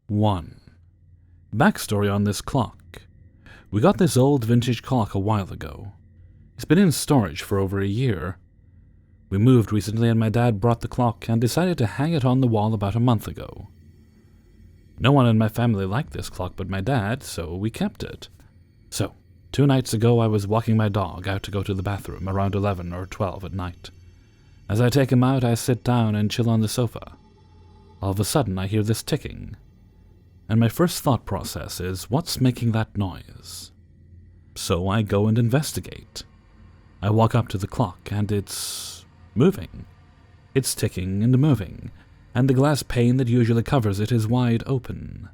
1. Backstory on this clock. We got this old vintage clock a while ago. It's been in storage for over a year. We moved recently and my dad brought the clock and decided to hang it on the wall about a month ago. No one in my family liked this clock but my dad, so we kept it. So, 2 nights ago I was walking my dog out to go to the bathroom around 11 or 12 at night. As I take him out, I sit down and chill on the sofa. All of a sudden I hear this ticking. And my first thought process is, what's making that noise? So I go and investigate. I walk up to the clock and it's moving. It's ticking and moving, and the glass pane that usually covers it is wide open.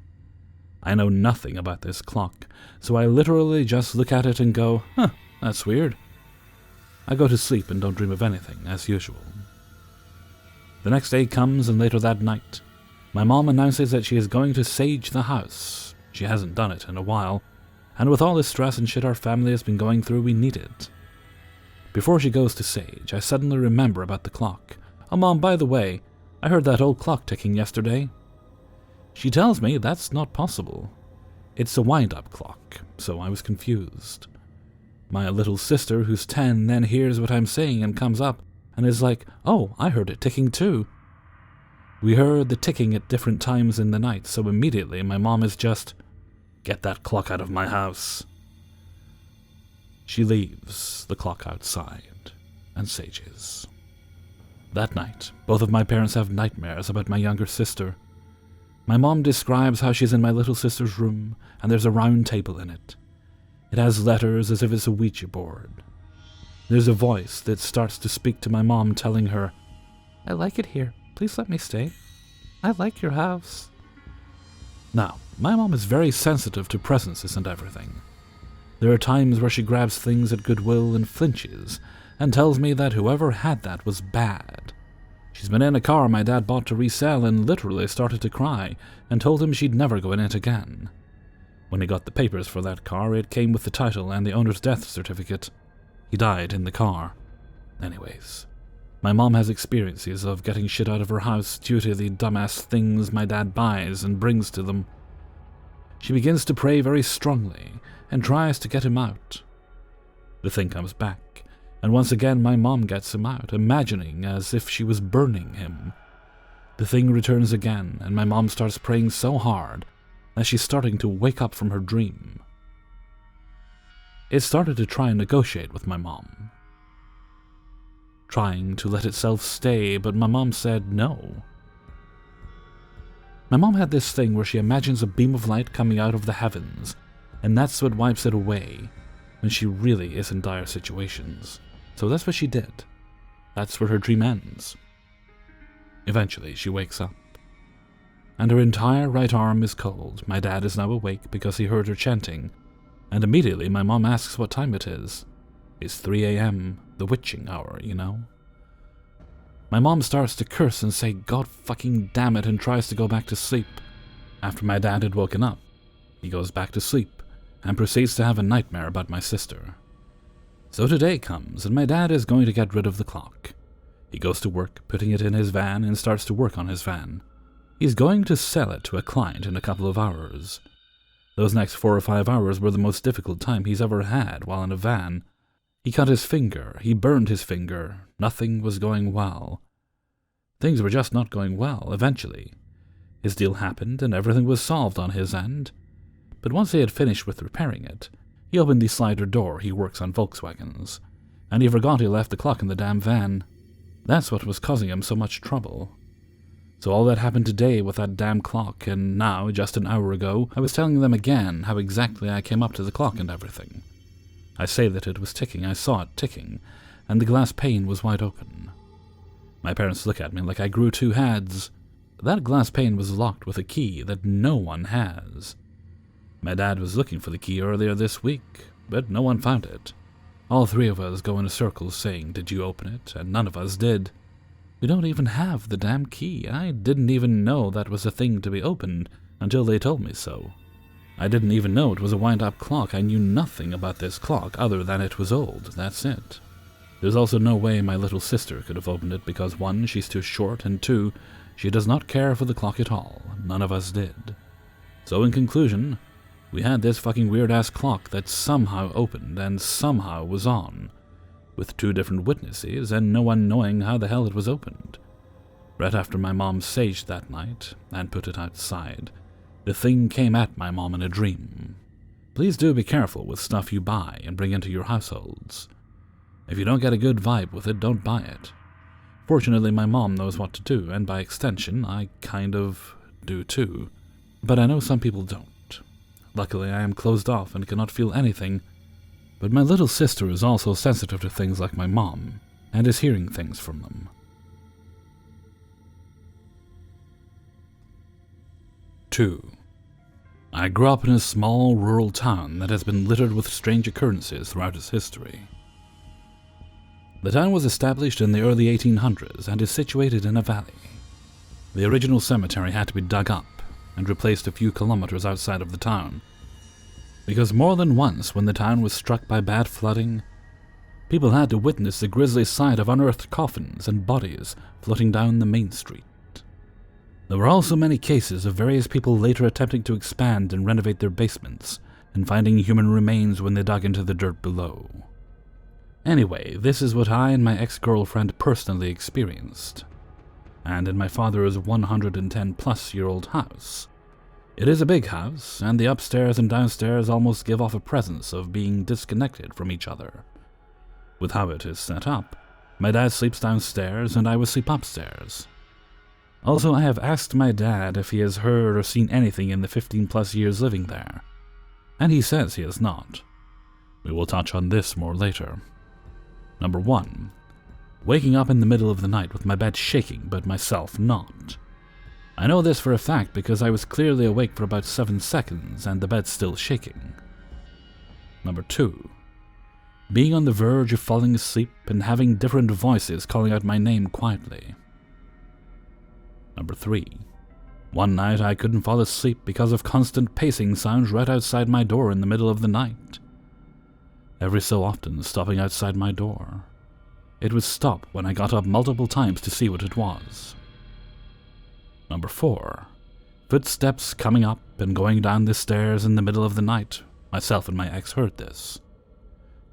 I know nothing about this clock, so I literally just look at it and go, that's weird. I go to sleep and don't dream of anything, as usual. The next day comes, and later that night, my mom announces that she is going to sage the house. She hasn't done it in a while, and with all the stress and shit our family has been going through, we need it. Before she goes to sage, I suddenly remember about the clock. Oh, Mom, by the way, I heard that old clock ticking yesterday. She tells me that's not possible. It's a wind-up clock, so I was confused. My little sister, who's 10, then hears what I'm saying and comes up and is like, oh, I heard it ticking too. We heard the ticking at different times in the night, so immediately my mom is just, get that clock out of my house. She leaves the clock outside and sages. That night, both of my parents have nightmares about my younger sister. My mom describes how she's in my little sister's room and there's a round table in it. It has letters as if it's a Ouija board. There's a voice that starts to speak to my mom telling her, I like it here. Please let me stay. I like your house. Now, my mom is very sensitive to presences and everything. There are times where she grabs things at Goodwill and flinches and tells me that whoever had that was bad. She's been in a car my dad bought to resell and literally started to cry and told him she'd never go in it again. When he got the papers for that car, it came with the title and the owner's death certificate. He died in the car. Anyways, my mom has experiences of getting shit out of her house due to the dumbass things my dad buys and brings to them. She begins to pray very strongly and tries to get him out. The thing comes back, and once again my mom gets him out, imagining as if she was burning him. The thing returns again, and my mom starts praying so hard that she's starting to wake up from her dream. It started to try and negotiate with my mom, trying to let itself stay, but my mom said no. My mom had this thing where she imagines a beam of light coming out of the heavens, and that's what wipes it away when she really is in dire situations. So that's what she did. That's where her dream ends. Eventually, she wakes up, and her entire right arm is cold. My dad is now awake because he heard her chanting, and immediately my mom asks what time it is. It's 3 a.m., the witching hour, you know? My mom starts to curse and say, God fucking damn it, and tries to go back to sleep. After my dad had woken up, he goes back to sleep and proceeds to have a nightmare about my sister. So today comes, and my dad is going to get rid of the clock. He goes to work, putting it in his van, and starts to work on his van. He's going to sell it to a client in a couple of hours. Those next 4 or 5 hours were the most difficult time he's ever had while in a van. He cut his finger, he burned his finger, nothing was going well. Things were just not going well, eventually. His deal happened and everything was solved on his end. But once he had finished with repairing it, he opened the slider door, he works on Volkswagens, and he forgot he left the clock in the damn van. That's what was causing him so much trouble. So all that happened today with that damn clock, and now, just an hour ago, I was telling them again how exactly I came up to the clock and everything. I say that it was ticking, I saw it ticking, and the glass pane was wide open. My parents look at me like I grew 2 heads. That glass pane was locked with a key that no one has. My dad was looking for the key earlier this week, but no one found it. All 3 of us go in a circle saying, did you open it? And none of us did. We don't even have the damn key. I didn't even know that was a thing to be opened until they told me so. I didn't even know it was a wind-up clock. I knew nothing about this clock other than it was old. That's it. There's also no way my little sister could have opened it because 1, she's too short, and 2, she does not care for the clock at all. None of us did. So in conclusion, we had this fucking weird-ass clock that somehow opened and somehow was on, with 2 different witnesses and no one knowing how the hell it was opened. Right after my mom saged that night and put it outside, the thing came at my mom in a dream. Please do be careful with stuff you buy and bring into your households. If you don't get a good vibe with it, don't buy it. Fortunately, my mom knows what to do, and by extension, I kind of do too. But I know some people don't. Luckily, I am closed off and cannot feel anything, but my little sister is also sensitive to things like my mom, and is hearing things from them. 2. I grew up in a small rural town that has been littered with strange occurrences throughout its history. The town was established in the early 1800s and is situated in a valley. The original cemetery had to be dug up and replaced a few kilometers outside of the town, because more than once when the town was struck by bad flooding, people had to witness the grisly sight of unearthed coffins and bodies floating down the main street. There were also many cases of various people later attempting to expand and renovate their basements and finding human remains when they dug into the dirt below. Anyway, this is what I and my ex-girlfriend personally experienced. And in my father's 110-plus-year-old house. It is a big house, and the upstairs and downstairs almost give off a presence of being disconnected from each other. With how it is set up, my dad sleeps downstairs and I will sleep upstairs. Also, I have asked my dad if he has heard or seen anything in the 15-plus years living there, and he says he has not. We will touch on this more later. Number 1. Waking up in the middle of the night with my bed shaking, but myself not. I know this for a fact because I was clearly awake for about 7 seconds and the bed still shaking. Number 2. Being on the verge of falling asleep and having different voices calling out my name quietly. Number 3. One night I couldn't fall asleep because of constant pacing sounds right outside my door in the middle of the night. Every so often stopping outside my door. It would stop when I got up multiple times to see what it was. Number 4. Footsteps coming up and going down the stairs in the middle of the night. Myself and my ex heard this.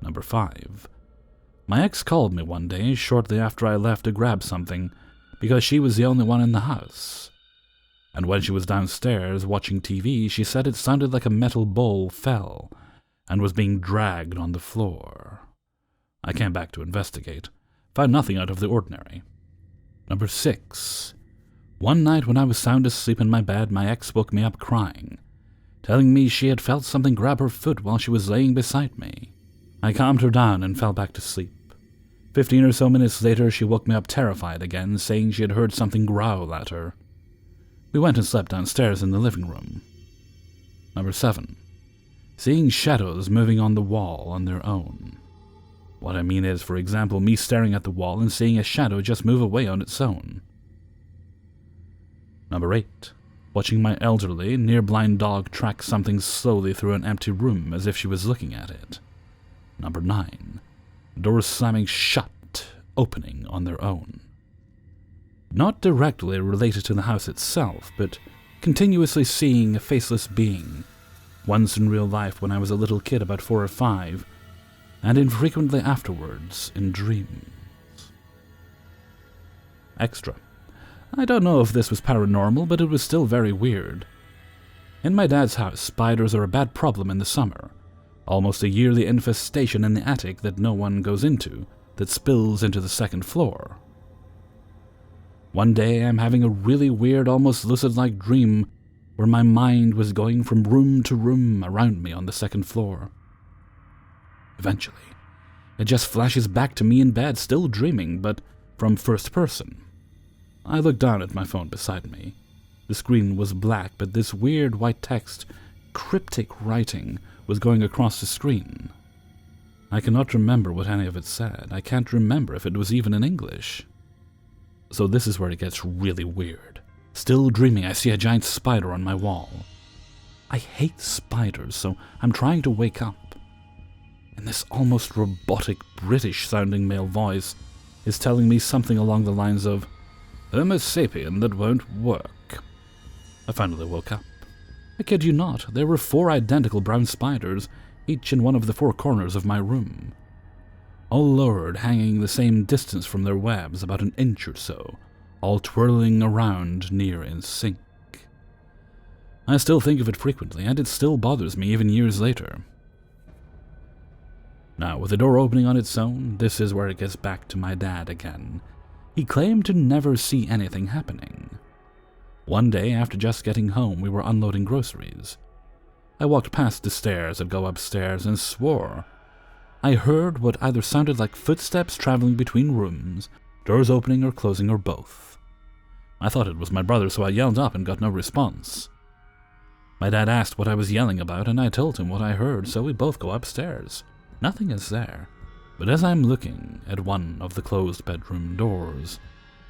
Number 5. My ex called me one day shortly after I left to grab something because she was the only one in the house. And when she was downstairs watching TV, she said it sounded like a metal bowl fell and was being dragged on the floor. I came back to investigate. Found nothing out of the ordinary. Number 6. One night when I was sound asleep in my bed, my ex woke me up crying, telling me she had felt something grab her foot while she was laying beside me. I calmed her down and fell back to sleep. 15 or so minutes later, she woke me up terrified again, saying she had heard something growl at her. We went and slept downstairs in the living room. Number 7. Seeing shadows moving on the wall on their own. What I mean is, for example, me staring at the wall and seeing a shadow just move away on its own. Number 8. Watching my elderly, near-blind dog track something slowly through an empty room as if she was looking at it. Number 9. Doors slamming shut, opening on their own. Not directly related to the house itself, but continuously seeing a faceless being, once in real life when I was a little kid about 4 or 5, and infrequently afterwards in dreams. Extra. I don't know if this was paranormal, but it was still very weird. In my dad's house, spiders are a bad problem in the summer. Almost a yearly infestation in the attic that no one goes into, that spills into the second floor. One day I'm having a really weird, almost lucid-like dream where my mind was going from room to room around me on the second floor. Eventually, it just flashes back to me in bed, still dreaming, but from first person. I looked down at my phone beside me. The screen was black, but this weird white text, cryptic writing, was going across the screen. I cannot remember what any of it said. I can't remember if it was even in English. So this is where it gets really weird. Still dreaming, I see a giant spider on my wall. I hate spiders, so I'm trying to wake up. And this almost robotic, British-sounding male voice is telling me something along the lines of, Homo sapien that won't work. I finally woke up. I kid you not, there were 4 identical brown spiders, each in one of the 4 corners of my room. All lowered, hanging the same distance from their webs, about an inch or so, all twirling around near in sync. I still think of it frequently, and it still bothers me even years later. Now, with the door opening on its own, this is where it gets back to my dad again. He claimed to never see anything happening. One day, after just getting home, we were unloading groceries. I walked past the stairs and go upstairs and swore I heard what either sounded like footsteps traveling between rooms, doors opening or closing, or both. I thought it was my brother, so I yelled up and got no response. My dad asked what I was yelling about, and I told him what I heard, so we both go upstairs. Nothing is there, but as I'm looking at one of the closed bedroom doors,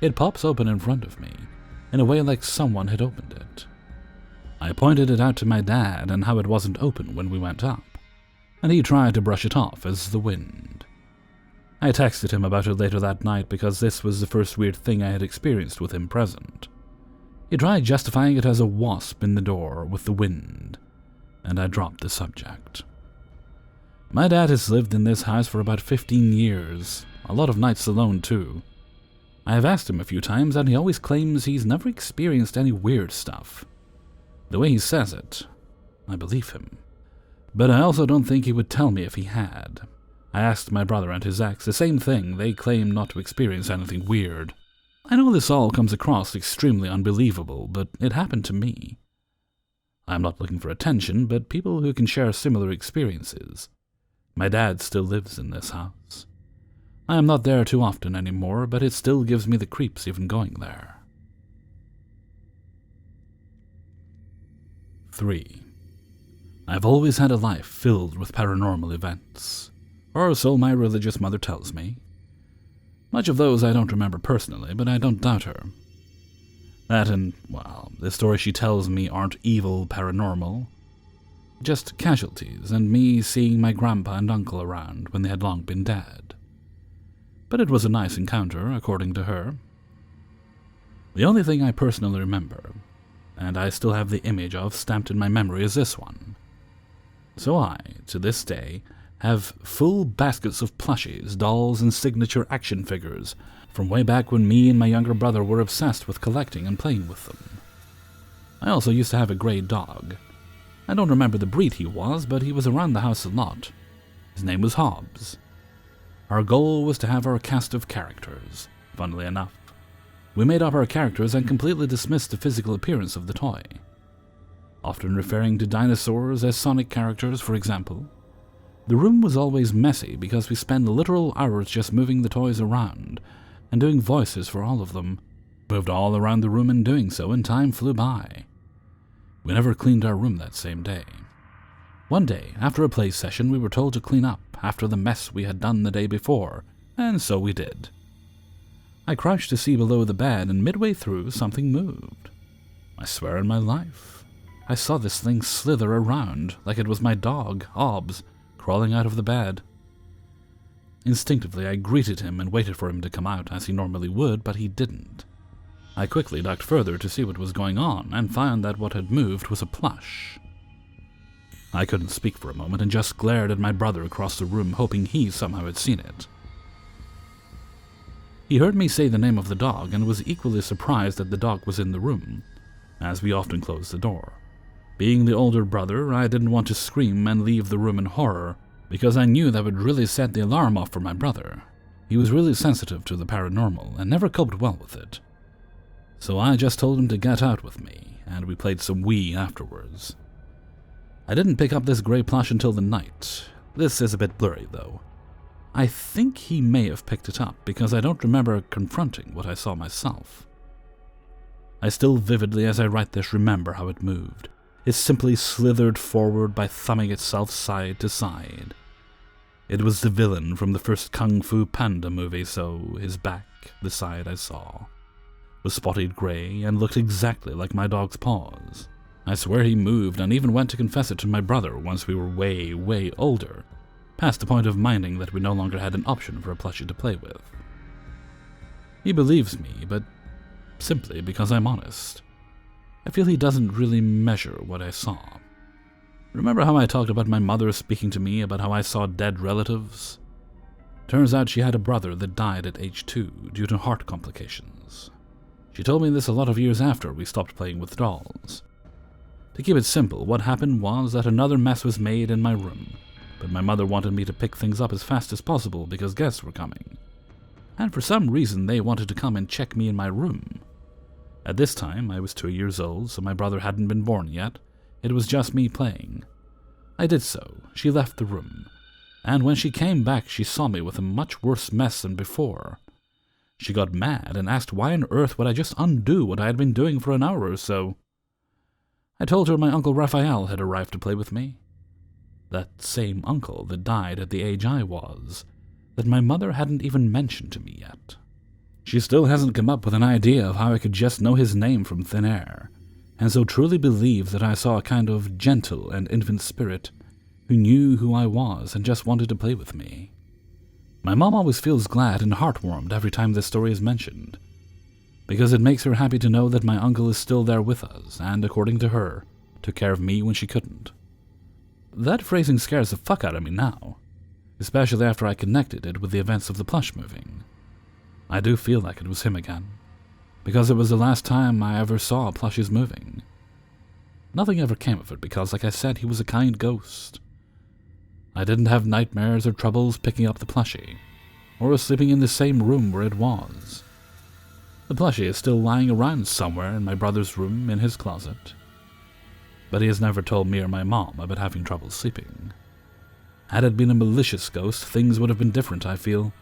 it pops open in front of me, in a way like someone had opened it. I pointed it out to my dad and how it wasn't open when we went up, and he tried to brush it off as the wind. I texted him about it later that night because this was the first weird thing I had experienced with him present. He tried justifying it as a wasp in the door with the wind, and I dropped the subject. My dad has lived in this house for about 15 years, a lot of nights alone too. I have asked him a few times, and he always claims he's never experienced any weird stuff. The way he says it, I believe him. But I also don't think he would tell me if he had. I asked my brother and his ex the same thing. They claim not to experience anything weird. I know this all comes across extremely unbelievable, but it happened to me. I'm not looking for attention, but people who can share similar experiences. My dad still lives in this house. I am not there too often anymore, but it still gives me the creeps even going there. 3. I've always had a life filled with paranormal events, or so my religious mother tells me. Much of those I don't remember personally, but I don't doubt her. That and, well, the stories she tells me aren't evil paranormal, just casualties and me seeing my grandpa and uncle around when they had long been dead. But it was a nice encounter, according to her. The only thing I personally remember, and I still have the image of stamped in my memory, is this one. So I, to this day, have full baskets of plushies, dolls, and signature action figures from way back when me and my younger brother were obsessed with collecting and playing with them. I also used to have a gray dog. I don't remember the breed he was, but he was around the house a lot. His name was Hobbs. Our goal was to have our cast of characters, funnily enough. We made up our characters and completely dismissed the physical appearance of the toy. Often referring to dinosaurs as Sonic characters, for example. The room was always messy because we spent literal hours just moving the toys around and doing voices for all of them. Moved all around the room in doing so, and time flew by. We never cleaned our room that same day. One day, after a play session, we were told to clean up after the mess we had done the day before, and so we did. I crouched to see below the bed, and midway through, something moved. I swear on my life, I saw this thing slither around like it was my dog, Hobbs, crawling out of the bed. Instinctively, I greeted him and waited for him to come out, as he normally would, but he didn't. I quickly ducked further to see what was going on, and found that what had moved was a plush. I couldn't speak for a moment, and just glared at my brother across the room, hoping he somehow had seen it. He heard me say the name of the dog, and was equally surprised that the dog was in the room, as we often closed the door. Being the older brother, I didn't want to scream and leave the room in horror, because I knew that would really set the alarm off for my brother. He was really sensitive to the paranormal, and never coped well with it. So I just told him to get out with me, and we played some Wii afterwards. I didn't pick up this gray plush until the night. This is a bit blurry, though. I think he may have picked it up, because I don't remember confronting what I saw myself. I still vividly, as I write this, remember how it moved. It simply slithered forward by thumbing itself side to side. It was the villain from the first Kung Fu Panda movie, so his back, the side I saw, was spotted gray and looked exactly like my dog's paws. I swear he moved and even went to confess it to my brother once we were way, way older, past the point of minding that we no longer had an option for a plushie to play with. He believes me, but simply because I'm honest. I feel he doesn't really measure what I saw. Remember how I talked about my mother speaking to me about how I saw dead relatives? Turns out she had a brother that died at age 2 due to heart complications. She told me this a lot of years after we stopped playing with dolls. To keep it simple, what happened was that another mess was made in my room, but my mother wanted me to pick things up as fast as possible because guests were coming. And for some reason they wanted to come and check me in my room. At this time, I was 2 years old, so my brother hadn't been born yet. It was just me playing. I did so. She left the room. And when she came back, she saw me with a much worse mess than before. She got mad and asked why on earth would I just undo what I had been doing for an hour or so. I told her my Uncle Raphael had arrived to play with me. That same uncle that died at the age I was, that my mother hadn't even mentioned to me yet. She still hasn't come up with an idea of how I could just know his name from thin air, and so truly believe that I saw a kind of gentle and infant spirit who knew who I was and just wanted to play with me. My mom always feels glad and heartwarmed every time this story is mentioned, because it makes her happy to know that my uncle is still there with us and, according to her, took care of me when she couldn't. That phrasing scares the fuck out of me now, especially after I connected it with the events of the plush moving. I do feel like it was him again, because it was the last time I ever saw plushies moving. Nothing ever came of it because, like I said, he was a kind ghost. I didn't have nightmares or troubles picking up the plushie, or sleeping in the same room where it was. The plushie is still lying around somewhere in my brother's room in his closet, but he has never told me or my mom about having trouble sleeping. Had it been a malicious ghost, things would have been different, I feel.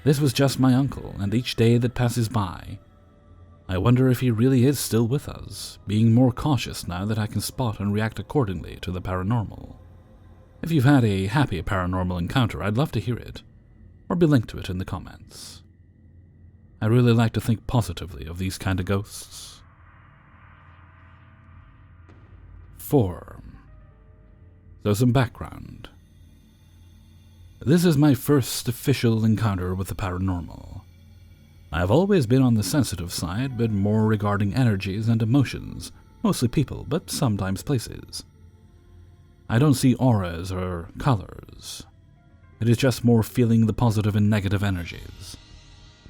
This was just my uncle, and each day that passes by, I wonder if he really is still with us, being more cautious now that I can spot and react accordingly to the paranormal. If you've had a happy paranormal encounter, I'd love to hear it, or be linked to it in the comments. I really like to think positively of these kind of ghosts. 4. So some background. This is my first official encounter with the paranormal. I have always been on the sensitive side, but more regarding energies and emotions, mostly people, but sometimes places. I don't see auras or colors. It is just more feeling the positive and negative energies.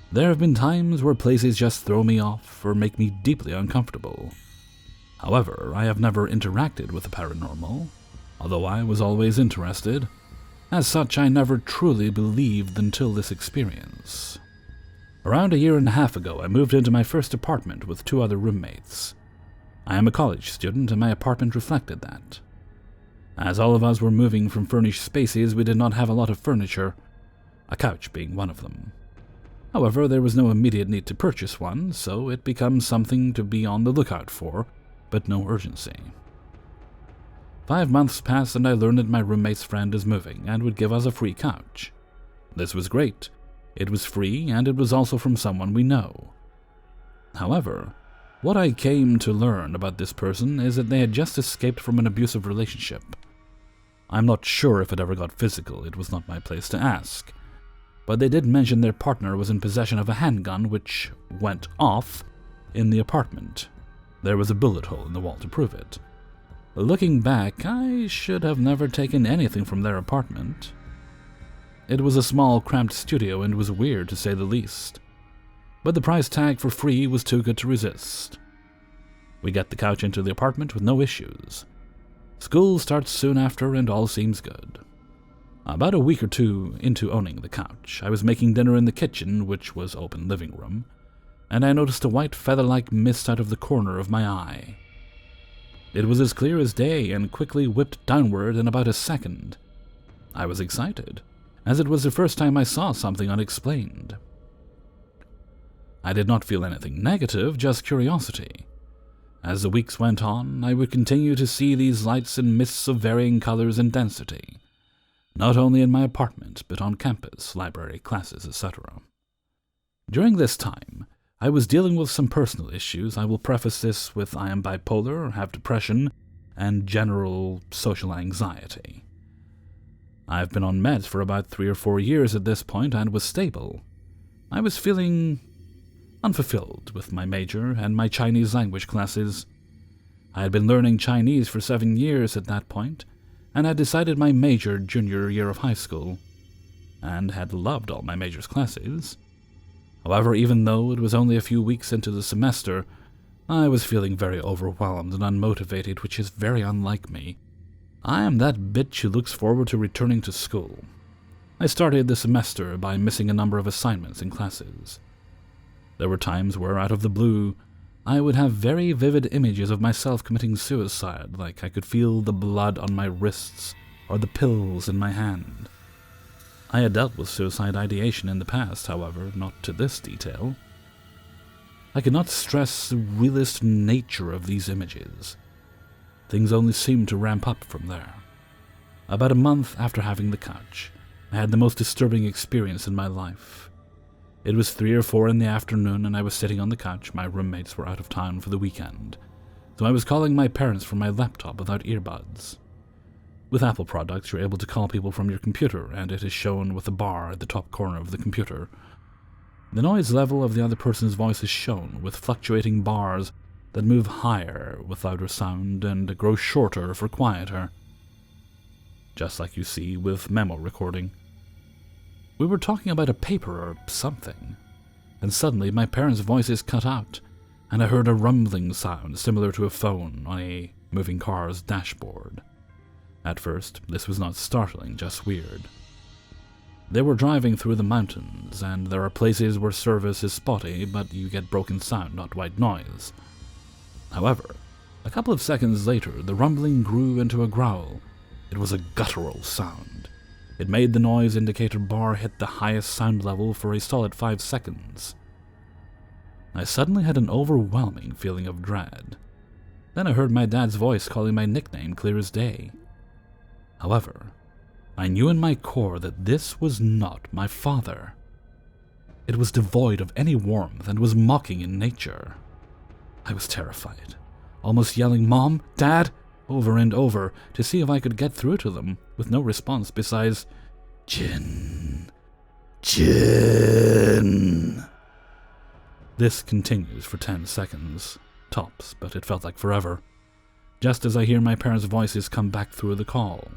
There have been times where places just throw me off or make me deeply uncomfortable. However, I have never interacted with the paranormal, although I was always interested. As such, I never truly believed until this experience. Around 1.5 years ago, I moved into my first apartment with 2 other roommates. I am a college student, and my apartment reflected that. As all of us were moving from furnished spaces, we did not have a lot of furniture, a couch being one of them. However, there was no immediate need to purchase one, so it becomes something to be on the lookout for, but no urgency. 5 months passed and I learned that my roommate's friend is moving and would give us a free couch. This was great. It was free and it was also from someone we know. However, what I came to learn about this person is that they had just escaped from an abusive relationship. I'm not sure if it ever got physical, it was not my place to ask. But they did mention their partner was in possession of a handgun which went off in the apartment. There was a bullet hole in the wall to prove it. Looking back, I should have never taken anything from their apartment. It was a small, cramped studio and was weird to say the least. But the price tag for free was too good to resist. We get the couch into the apartment with no issues. School starts soon after and all seems good. About a week or 2 into owning the couch, I was making dinner in the kitchen, which was open living room, and I noticed a white feather-like mist out of the corner of my eye. It was as clear as day and quickly whipped downward in about a second. I was excited, as it was the first time I saw something unexplained. I did not feel anything negative, just curiosity. As the weeks went on, I would continue to see these lights and mists of varying colors and density, not only in my apartment, but on campus, library, classes, etc. During this time, I was dealing with some personal issues. I will preface this with I am bipolar, have depression, and general social anxiety. I've been on meds for about 3 or 4 years at this point and was stable. I was feeling unfulfilled with my major and my Chinese language classes. I had been learning Chinese for 7 years at that point, and had decided my major junior year of high school, and had loved all my major's classes. However, even though it was only a few weeks into the semester, I was feeling very overwhelmed and unmotivated, which is very unlike me. I am that bitch who looks forward to returning to school. I started the semester by missing a number of assignments and classes. There were times where, out of the blue, I would have very vivid images of myself committing suicide, like I could feel the blood on my wrists or the pills in my hand. I had dealt with suicide ideation in the past, however, not to this detail. I could not stress the realist nature of these images. Things only seemed to ramp up from there. About a month after having the couch, I had the most disturbing experience in my life. It was 3 or 4 in the afternoon, and I was sitting on the couch. My roommates were out of town for the weekend, so I was calling my parents from my laptop without earbuds. With Apple products, you're able to call people from your computer, and it is shown with a bar at the top corner of the computer. The noise level of the other person's voice is shown, with fluctuating bars that move higher with louder sound and grow shorter for quieter, just like you see with memo recording. We were talking about a paper or something, and suddenly my parents' voices cut out, and I heard a rumbling sound similar to a phone on a moving car's dashboard. At first, this was not startling, just weird. They were driving through the mountains, and there are places where service is spotty, but you get broken sound, not white noise. However, a couple of seconds later, the rumbling grew into a growl. It was a guttural sound. It made the noise indicator bar hit the highest sound level for a solid 5 seconds. I suddenly had an overwhelming feeling of dread. Then I heard my dad's voice calling my nickname clear as day. However, I knew in my core that this was not my father. It was devoid of any warmth and was mocking in nature. I was terrified, almost yelling, "Mom, Dad," over and over to see if I could get through to them, with no response besides, "Jin, Jin." This continues for 10 seconds, tops, but it felt like forever, just as I hear my parents' voices come back through the call.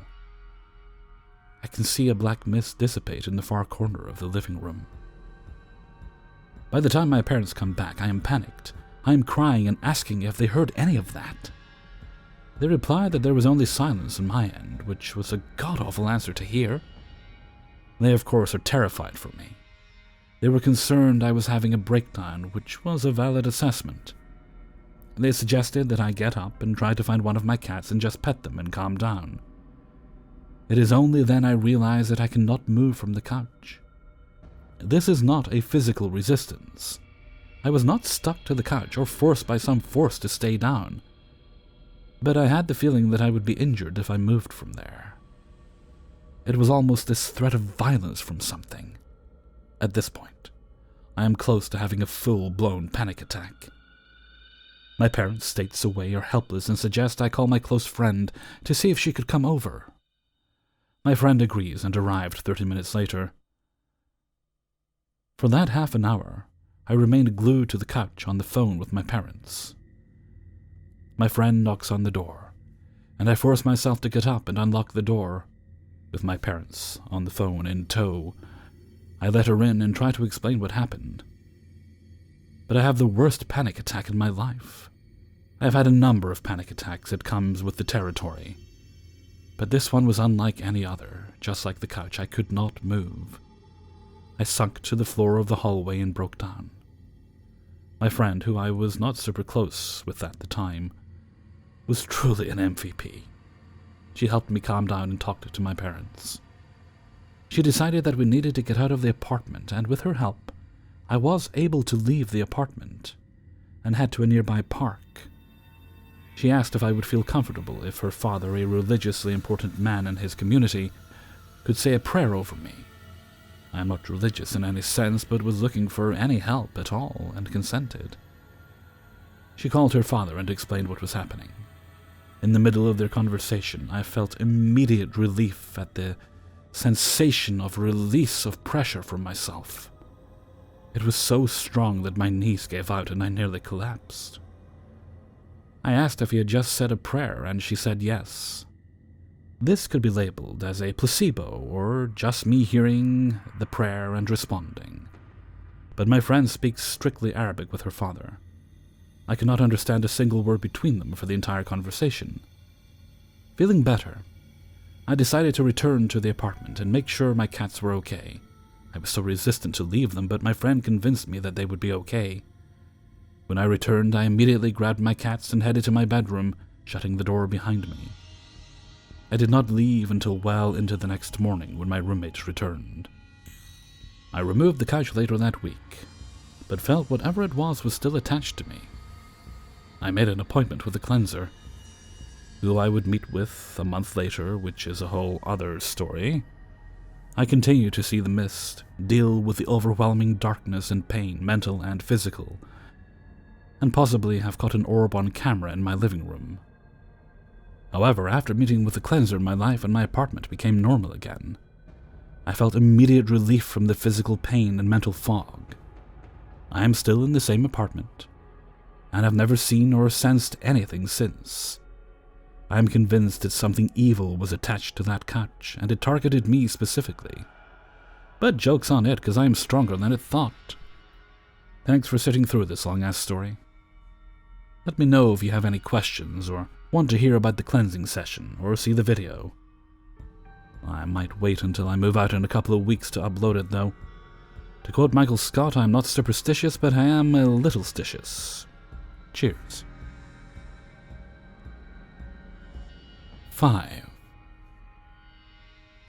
I can see a black mist dissipate in the far corner of the living room. By the time my parents come back, I am panicked. I am crying and asking if they heard any of that. They replied that there was only silence on my end, which was a god-awful answer to hear. They, of course, are terrified for me. They were concerned I was having a breakdown, which was a valid assessment. They suggested that I get up and try to find one of my cats and just pet them and calm down. It is only then I realize that I cannot move from the couch. This is not a physical resistance. I was not stuck to the couch or forced by some force to stay down, but I had the feeling that I would be injured if I moved from there. It was almost this threat of violence from something. At this point, I am close to having a full-blown panic attack. My parents, states away, are helpless and suggest I call my close friend to see if she could come over. My friend agrees and arrived 30 minutes later. For that half an hour, I remained glued to the couch on the phone with my parents. My friend knocks on the door, and I force myself to get up and unlock the door. With my parents on the phone in tow, I let her in and try to explain what happened. But I have the worst panic attack in my life. I have had a number of panic attacks. It comes with the territory. But this one was unlike any other. Just like the couch, I could not move. I sunk to the floor of the hallway and broke down. My friend, who I was not super close with at the time, was truly an MVP. She helped me calm down and talked to my parents. She decided that we needed to get out of the apartment, and with her help, I was able to leave the apartment and head to a nearby park. She asked if I would feel comfortable if her father, a religiously important man in his community, could say a prayer over me. I am not religious in any sense, but was looking for any help at all, and consented. She called her father and explained what was happening. In the middle of their conversation, I felt immediate relief at the sensation of release of pressure from myself. It was so strong that my knees gave out and I nearly collapsed. I asked if he had just said a prayer, and she said yes. This could be labeled as a placebo or just me hearing the prayer and responding. But my friend speaks strictly Arabic with her father. I could not understand a single word between them for the entire conversation. Feeling better, I decided to return to the apartment and make sure my cats were okay. I was so resistant to leave them, but my friend convinced me that they would be okay. When I returned, I immediately grabbed my cats and headed to my bedroom, shutting the door behind me. I did not leave until well into the next morning when my roommates returned. I removed the couch later that week, but felt whatever it was still attached to me. I made an appointment with a cleanser, who I would meet with a month later, which is a whole other story. I continue to see the mist, deal with the overwhelming darkness and pain, mental and physical, and possibly have caught an orb on camera in my living room. However, after meeting with the cleanser, my life and my apartment became normal again. I felt immediate relief from the physical pain and mental fog. I am still in the same apartment, and have never seen or sensed anything since. I am convinced that something evil was attached to that couch, and it targeted me specifically. But joke's on it, because I am stronger than it thought. Thanks for sitting through this long-ass story. Let me know if you have any questions, or want to hear about the cleansing session, or see the video. I might wait until I move out in a couple of weeks to upload it, though. To quote Michael Scott, I'm not superstitious, but I am a little stitious. Cheers. 5.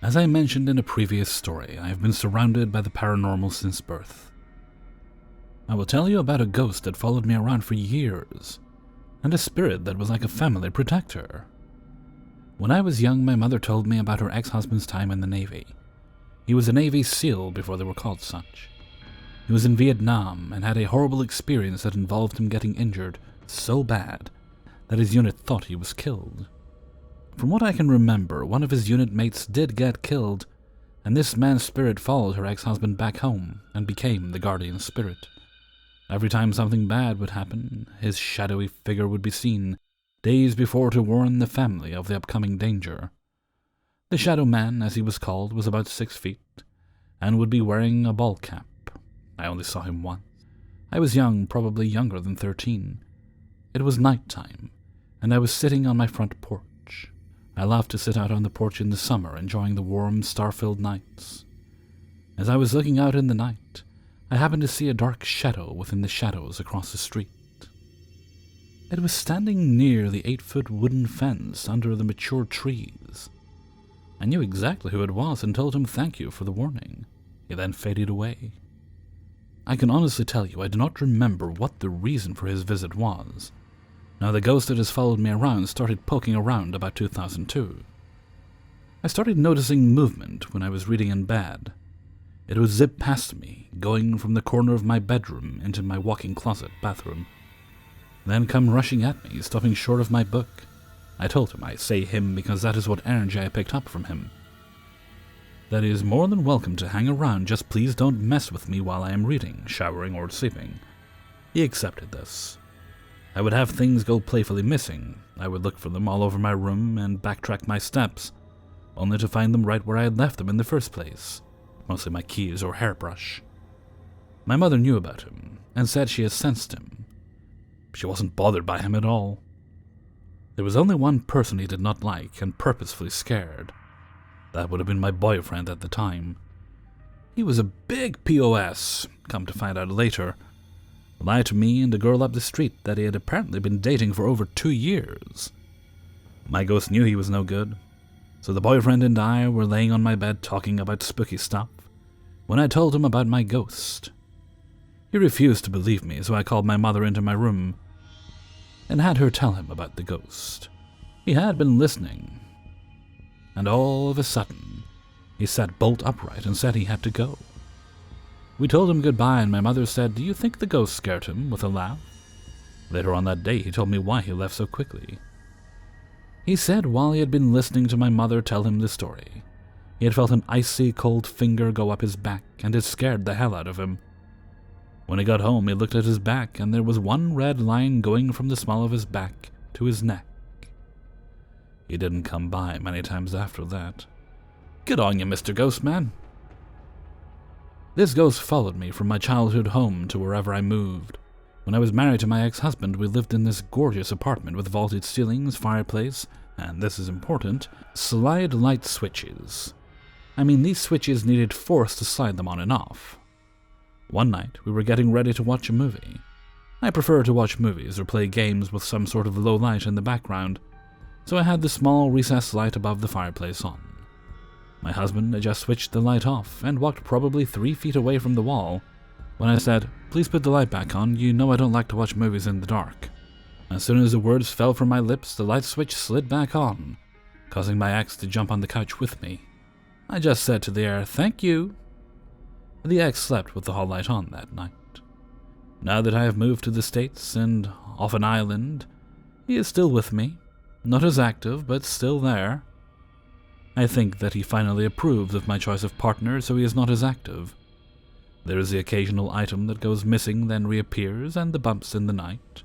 As I mentioned in a previous story, I have been surrounded by the paranormal since birth. I will tell you about a ghost that followed me around for years, and a spirit that was like a family protector. When I was young, my mother told me about her ex-husband's time in the Navy. He was a Navy SEAL before they were called such. He was in Vietnam and had a horrible experience that involved him getting injured so bad that his unit thought he was killed. From what I can remember, one of his unit mates did get killed, and this man's spirit followed her ex-husband back home and became the guardian spirit. Every time something bad would happen, his shadowy figure would be seen, days before to warn the family of the upcoming danger. The Shadow Man, as he was called, was about 6 feet, and would be wearing a ball cap. I only saw him once. I was young, probably younger than 13. It was night time, and I was sitting on my front porch. I loved to sit out on the porch in the summer, enjoying the warm, star-filled nights. As I was looking out in the night, I happened to see a dark shadow within the shadows across the street. It was standing near the 8-foot wooden fence under the mature trees. I knew exactly who it was and told him thank you for the warning. He then faded away. I can honestly tell you I do not remember what the reason for his visit was. Now the ghost that has followed me around started poking around about 2002. I started noticing movement when I was reading in bed. It would zip past me, going from the corner of my bedroom into my walk-in closet bathroom, then come rushing at me, stopping short of my book. I told him I say him because that is what energy I picked up from him. That he is more than welcome to hang around, just please don't mess with me while I am reading, showering, or sleeping. He accepted this. I would have things go playfully missing. I would look for them all over my room and backtrack my steps, only to find them right where I had left them in the first place, mostly my keys or hairbrush. My mother knew about him, and said she had sensed him. She wasn't bothered by him at all. There was only one person he did not like and purposefully scared. That would have been my boyfriend at the time. He was a big POS, come to find out later. Lied to me and a girl up the street that he had apparently been dating for over 2 years. My ghost knew he was no good, so the boyfriend and I were laying on my bed talking about spooky stuff when I told him about my ghost. He refused to believe me, so I called my mother into my room and had her tell him about the ghost. He had been listening, and all of a sudden, he sat bolt upright and said he had to go. We told him goodbye, and my mother said, "Do you think the ghost scared him?" with a laugh. Later on that day, he told me why he left so quickly. He said while he had been listening to my mother tell him the story, he had felt an icy cold finger go up his back, and it scared the hell out of him. When he got home, he looked at his back, and there was one red line going from the small of his back to his neck. He didn't come by many times after that. Good on you, Mr. Ghostman. This ghost followed me from my childhood home to wherever I moved. When I was married to my ex-husband, we lived in this gorgeous apartment with vaulted ceilings, fireplace, and this is important, slide light switches. I mean, these switches needed force to slide them on and off. One night, we were getting ready to watch a movie. I prefer to watch movies or play games with some sort of low light in the background, so I had the small recessed light above the fireplace on. My husband had just switched the light off and walked probably 3 feet away from the wall when I said, "Please put the light back on, you know I don't like to watch movies in the dark." As soon as the words fell from my lips, the light switch slid back on, causing my ex to jump on the couch with me. I just said to the air, "Thank you." The ex slept with the hall light on that night. Now that I have moved to the States and off an island, he is still with me, not as active, but still there. I think that he finally approves of my choice of partner, so he is not as active. There is the occasional item that goes missing then reappears, and the bumps in the night.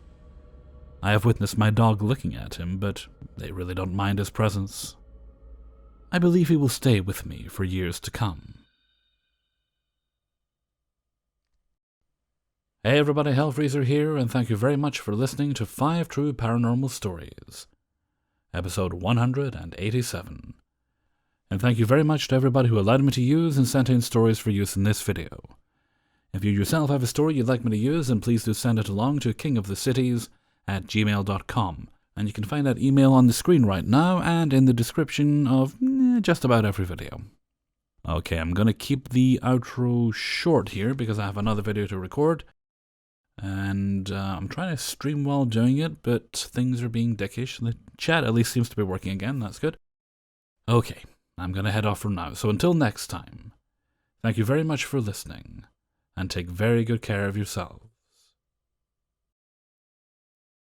I have witnessed my dog looking at him, but they really don't mind his presence. I believe he will stay with me for years to come. Hey everybody, Hellfreezer here, and thank you very much for listening to 5 True Paranormal Stories, episode 187. And thank you very much to everybody who allowed me to use and sent in stories for use in this video. If you yourself have a story you'd like me to use, then please do send it along to kingofthecities@gmail.com. And you can find that email on the screen right now and in the description of just about every video. Okay, I'm going to keep the outro short here because I have another video to record. And I'm trying to stream while doing it, but things are being dickish. The chat at least seems to be working again, that's good. Okay, I'm going to head off for now. So until next time, thank you very much for listening, and take very good care of yourselves.